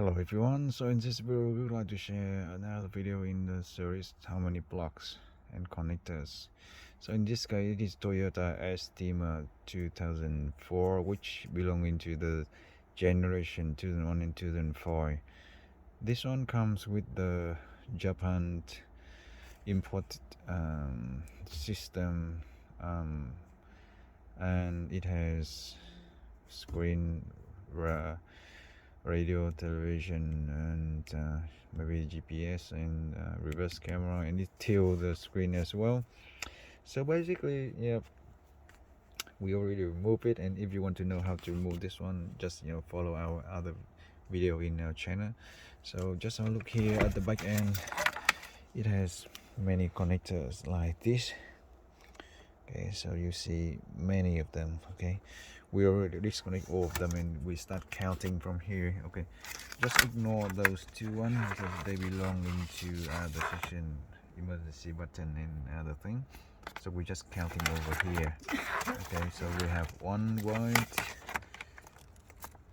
Hello everyone, so in this video we would like to share another video in the series how many blocks and connectors. So in this case it is Toyota Estima 2004, which belonging to the generation 2001 and 2005. This one comes with the Japan imported system, and it has screen, radio, television, and maybe GPS and reverse camera, and it tilts the screen as well. So basically, yeah, we already removed it, and if you want to know how to remove this one, just follow our other video in our channel. So just have a look here at the back end. It has many connectors like this. Okay, so you see many of them. Okay, we already disconnect all of them and we start counting from here. Okay, just ignore those two ones because they belong into the session emergency button and other thing. So we're just counting over here. Okay, so we have one white,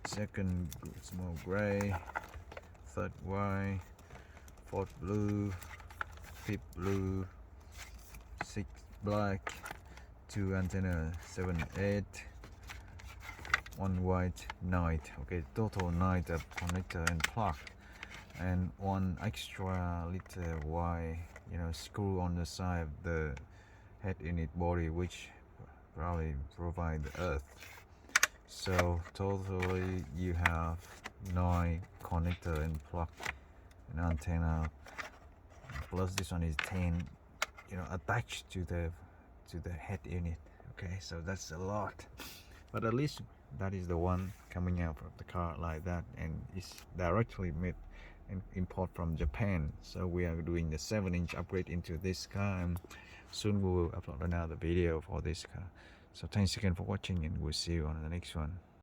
second small gray, third white, fourth blue, fifth blue, sixth black, two antenna, 7, 8, one white, 9. Okay, total 9 of connector and plug, and one extra little Y screw on the side of the head unit body, which probably provide the earth. So totally you have 9 connector and plug and antenna, plus this one is 10 attached to the head unit. Okay, so that's a lot, but at least that is the one coming out of the car like that, and it's directly made and import from Japan. So we are doing the 7-inch upgrade into this car, and soon we will upload another video for this car. So thanks again for watching, and we'll see you on the next one.